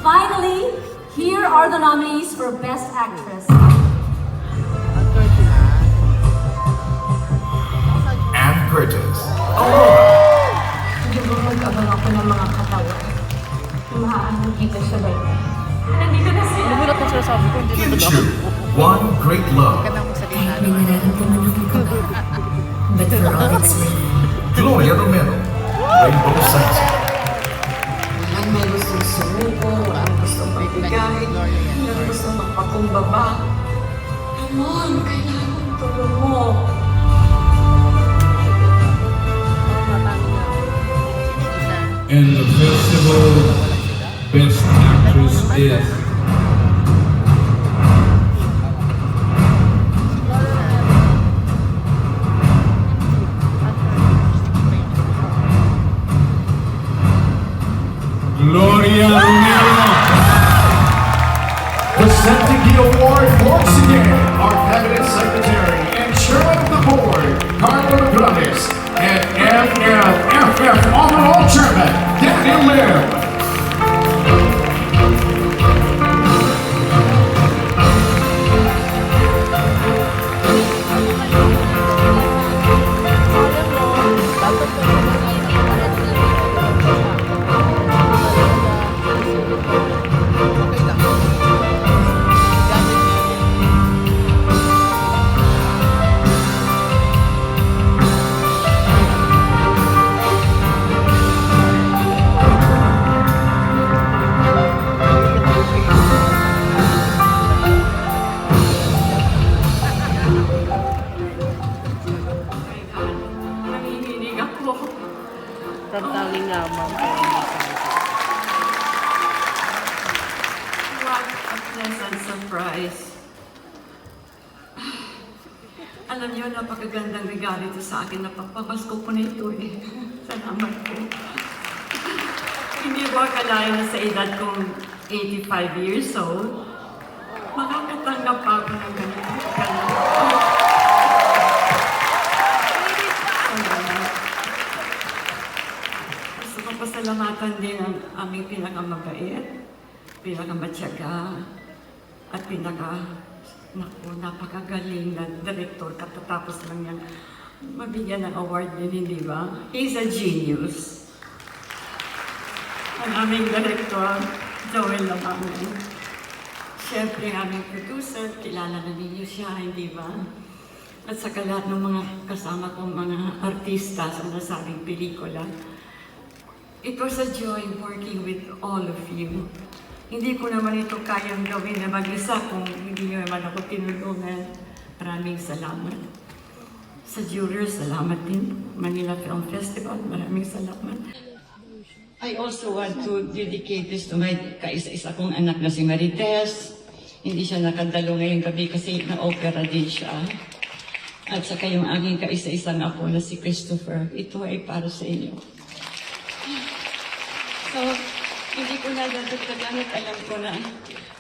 finally, here are the nominees for Best Actress. Ann Curtis. Hindi ba mag-abang ako ng mga katawan? Maaaring kita siya ba yun? Nandito na sila. Nagulat na siya sabi ko, hindi Kim na Chiu. One Great Love. Ka nang magsalita. May nararamdaman akong kaba. But for all its worth, Gloria Romero. Rainbow Sunset. Walang may gustong sumuko, walang gustong magbigay, walang gustong magpakumbaba. Ramon, kailangan ng tulong mo. And the festival Best Actress is Gloria Romero. Presenting the award once again, our Cabinet Secretary and Chairman of the Board, Carlo Nograles, and MFFF Overall Chairman, Daniel Lim. Nanginginig ako. Tantaling nga, ma'am. What a pleasant surprise. Alam niyo, napakagandang regalo ito sa akin. Napapamasko ko na ito eh. Salamat po. Hindi ko akalain na sa edad kong 85 years old, makakatanggap pa ako ng ganito. Salamat. Gusto ko pasalamatan din ang aming pinakamabait, pinakamatyaga, at napakagaling na director. Katatapos lang yan mabigyan ng award din, hindi ba? He's a genius. Ang aming director, Joel Labangan. Siyempre, ang aming producer, kilala na ninyo siya, hindi ba? At saka lahat ng mga kasama kong mga artista sa nasabing pelikula. It was a joy working with all of you. Hindi ko naman ito kayang gawin na mag-isa kung hindi nyo naman ako tinulungan. Maraming salamat. Sa jurors, salamat din. Manila Film Festival, maraming salamat. I also want to dedicate this to my kaisa-isa kong anak na si Marites. Hindi siya nakadalo ngayong gabi kasi na-opera din siya. At saka yung aking kaisa-isang apo na si Christopher. Ito ay para sa inyo. So, hindi ko na dadagdagan at alam ko na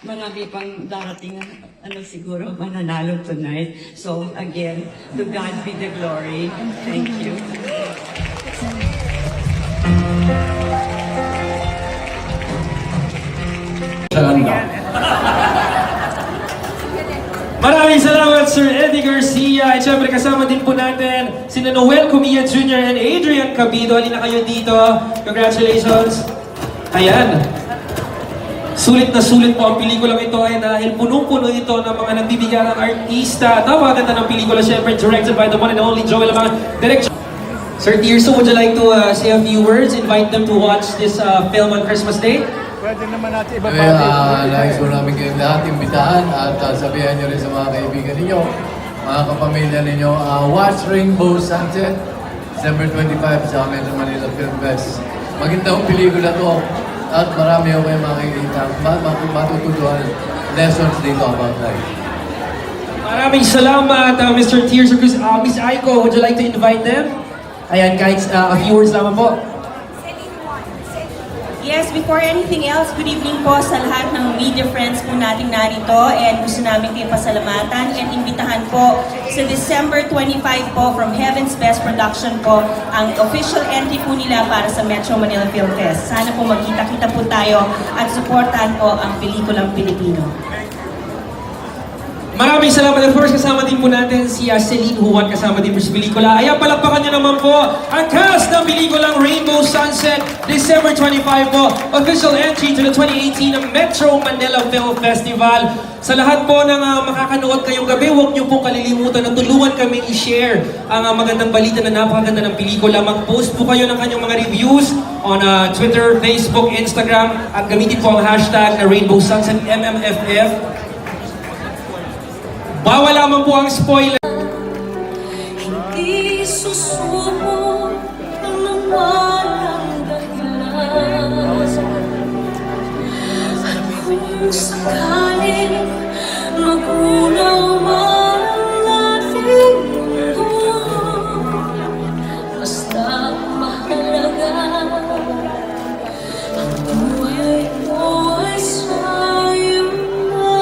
marami pang darating siguro mananalo tonight. So, again, to God be the glory. Thank you. Maraming salamat Sir Eddie Garcia at syempre kasama din po natin sina Noel Comilla Jr. and Adrian Cabido. Halina kayo dito. Congratulations. Ayan. Sulit na sulit po ang pelikulang ito ay dahil punong-puno ito ng mga nagbibigay ng artista. Napakaganda ng pelikula, syempre directed by the one and only Joel Labangan. Sir Tirso, would you like to say a few words? Invite them to watch this film on Christmas Day? Pwede naman natin ibabati. Nais ko namin kayong lahat imbitahan at sabihan nyo rin sa mga kaibigan ninyo, mga kapamilya ninyo, watch Rainbow Sunset, December 25 sa Metro Manila Film Fest. Magandang pelikula to at marami ako kayo makikita, matututuan lessons dito about life. Maraming salamat, Mr. Tirso Cruz. Miss Aiko, would you like to invite them? Ayan, kahit a few words lamang po. Yes, before anything else, good evening po sa lahat ng media friends po nating narito and gusto namin kayo pasalamatan and imbitahan po sa December 25 po from Heaven's Best Production po ang official entry po nila para sa Metro Manila Film Fest. Sana po magkita-kita po tayo at supportahan po ang pelikulang Pilipino. Maraming salamat. Of course, kasama din po natin si Celine Huwan, kasama din po sa pelikula. Ayan, palakpakan niyo naman po ang cast ng pelikulang Rainbow Sunset, December 25 po. Official entry to the 2018 Metro Manila Film Festival. Sa lahat po ng makakanood kayong gabi, huwag niyo pong kalilimutan na tulungan kami i-share ang magandang balita na napakaganda ng pelikula. Mag-post po kayo ng kanyang mga reviews on Twitter, Facebook, Instagram at gamitin po ang hashtag na Rainbow Sunset MMFF. Bawal lamang po ang spoiler. Hindi susuko ng walang dahilan. Kung sakaling magunaw man ang ating mundo, basta mahalaga ang buhay mo ay sa'yo na.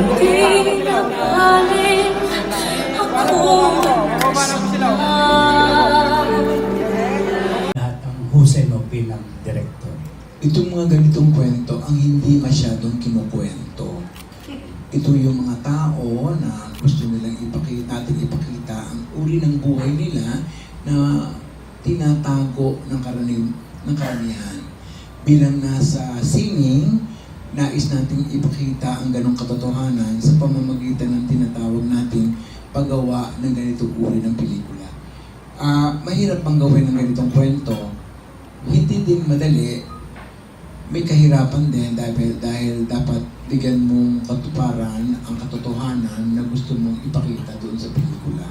Hindi na galing ako Lahat ang husay mo bilang director. Itong mga ganitong kwento ang hindi masyadong kinukwento. Ito yung mga tao na gusto nilang natin ipakita ang uri ng buhay nila na tinatago ng karamihan. Bilang nasa singing, nais nating ipakita ang ganong katotohanan sa pamamagitan ng tinatawag nating paggawa ng ganitong uri ng pelikula. Mahirap pang gawin ng ganitong kwento. Hindi din madali. May kahirapan din dahil dapat bigyan mong katuparan ang katotohanan na gusto mong ipakita doon sa pelikula.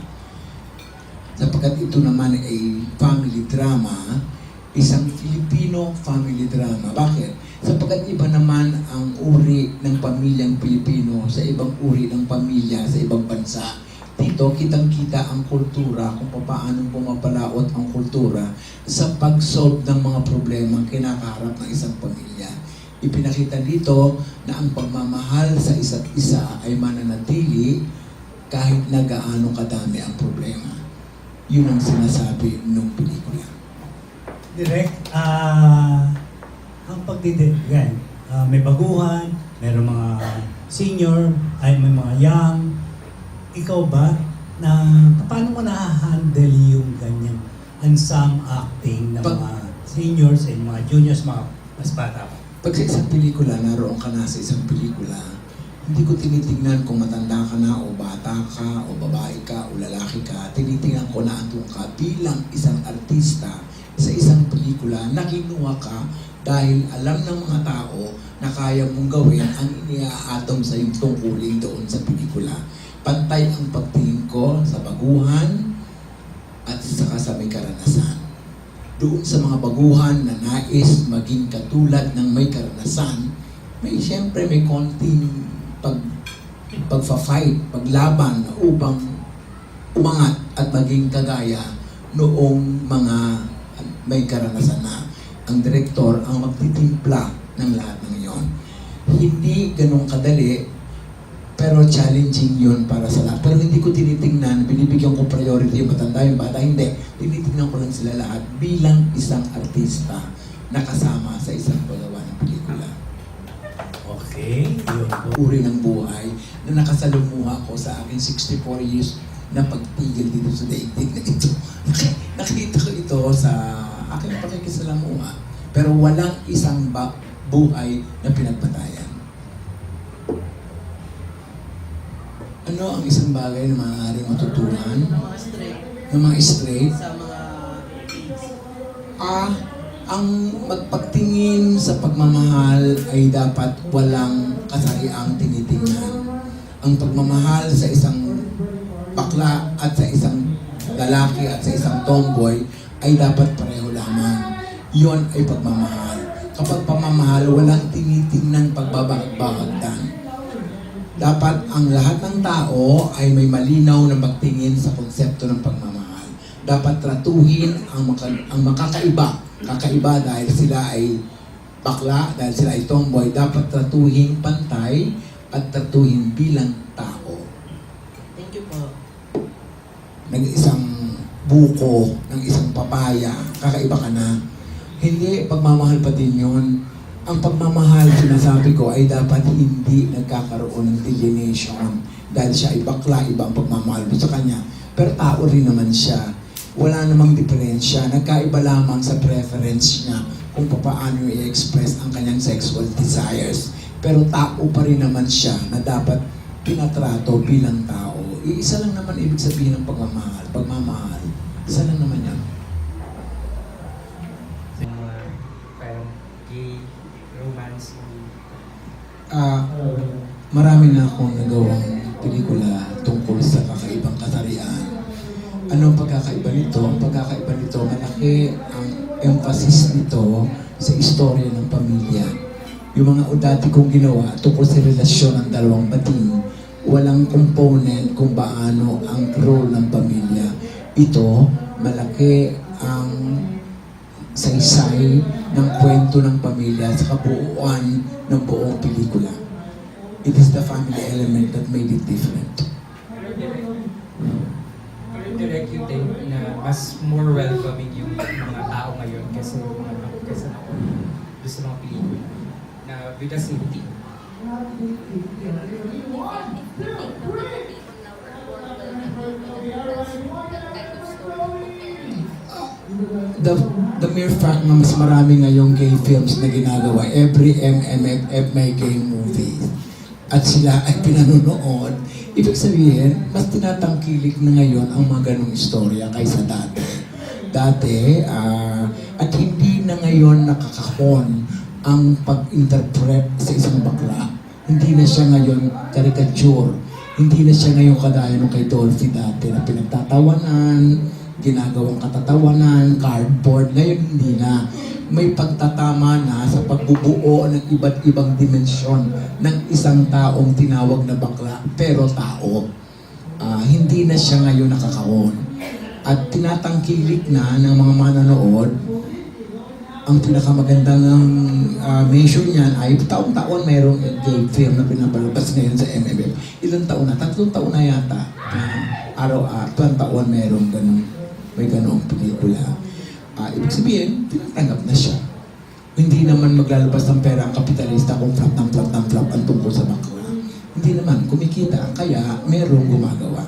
Sapagkat ito naman ay family drama, isang Filipino family drama. Bakit? Sapagkat iba naman ang uri ng pamilyang Pilipino sa ibang uri ng pamilya sa ibang bansa. Dito, kitang-kita ang kultura kung paano pumapalaot ang kultura sa pag-solve ng mga problemang kinakaharap ng isang pamilya. Ipinakita dito na ang pagmamahal sa isa't isa ay mananatili kahit na gaano kadami ang problema. Yun ang sinasabi ng pelikula. Direct, ang pagdidirect, may baguhan, mayroong mga senior, ay may mga young. Ikaw ba, na paano mo na-handle yung ganyang unsung acting ng mga seniors and mga juniors, mga mas bata pa? Pag sa isang pelikula, naroon ka na sa isang pelikula, hindi ko tinitingnan kung matanda ka na o bata ka o babae ka o lalaki ka. Tinitingnan ko na andun ka bilang isang artista sa isang pelikula na kinuha ka dahil alam ng mga tao na kaya mong gawin ang iniaatom sa iyong tungkulin doon sa pelikula. Pantay ang pagtingin ko sa baguhan at saka sa may karanasan. Doon sa mga baguhan na nais maging katulad ng may karanasan, siyempre may konting pagfa-fight, paglaban upang umangat at maging kagaya noong mga may karanasan na. Ang direktor ang magtitimpla ng lahat ng iyon. Hindi ganun kadali, pero challenging yun para sa lahat. Pero hindi ko tinitingnan, binibigyan ko priority yung matanda, yung bata, hindi. Tinitingnan ko lang sila lahat bilang isang artista na kasama sa isang paggawa ng pelikula. Okay, yun po. Uri ng buhay na nakasalumuha ko sa aking 64 years na pagtigil dito sa daigdig na ito. Nakita ko ito sa aking pakikisalamuha. Pero walang isang buhay na pinagpatayan. Ano ang isang bagay na maaaring matutunan? Ng mga straight? Sa mga ang magpagtingin sa pagmamahal ay dapat walang kasariang tinitingnan. Ang pagmamahal sa isang bakla at sa isang lalaki at sa isang tomboy ay dapat pareho lamang. Yon ay pagmamahal. Kapag pamamahal, walang tinitingnan pagbabagtan. Dapat ang lahat ng tao ay may malinaw na magtingin sa konsepto ng pagmamahal. Dapat tratuhin ang makakaiba. Kakaiba dahil sila ay bakla, dahil sila ay tomboy. Dapat tratuhin pantay at tratuhin bilang tao. Thank you po. Isang buko, ng isang papaya, kakaiba ka na. Hindi, pagmamahal pa din yun. Ang pagmamahal, sinasabi ko, ay dapat hindi nagkakaroon ng alienation. Dahil siya ay bakla, iba ang pagmamahal mo sa kanya. Pero tao rin naman siya. Wala namang diferensya. Nagkaiba lamang sa preference niya kung paano i-express ang kanyang sexual desires. Pero tao pa rin naman siya na dapat pinatrato bilang tao. Isa lang naman ibig sabihin ng pagmamahal. Pagmamahal. Isa lang naman yan. Parang gay romance. Marami na akong nagawang pelikula tungkol sa kakaibang kasarian. Anong pagkakaiba nito? Ang pagkakaiba nito, malaki ang emphasis nito sa istorya ng pamilya. Yung mga dati kong ginawa tungkol sa relasyon ng dalawang pating, walang component kung paano ang role ng pamilya. Ito, malaki ang saysay ng kwento ng pamilya sa kabuuan ng buong pelikula. It is the family element that made it different. Pero direct you think na mas more welcoming yung mga tao ngayon kasi kaysa doon sa mga pelikula na with the same team. The mere fact na mas marami ngayong gay films na ginagawa, every MMFF may gay movie, at sila ay pinanunood, ibig sabihin, mas tinatangkilik na ngayon ang mga ganong istorya kaysa dati. At hindi na ngayon nakakahon ang pag-interpret sa isang bakla. Hindi na siya ngayon caricature. Hindi na siya ngayon kadaya nung kay Dolphy dati na pinagtatawanan, ginagawang katatawanan, cardboard. Ngayon hindi na. May pagtatama na sa pagbubuo ng iba't ibang dimensyon ng isang taong tinawag na bakla, pero tao. Hindi na siya ngayon nakakahon. At tinatangkilik na ng mga manonood. Ang pinakamagandang mention niyan ay taon-taon mayroong gay film na pinapalabas ngayon sa MMF. Ilang taon na? 3 taon na yata. Tuwang taon mayroong may ganoong pelikula. Ibig sabihin, tinatanggap na siya. Hindi naman maglalabas ng pera ang kapitalista kung flop ang tungkol sa bakla. Hindi naman, kumikita. Kaya mayroong gumagawa.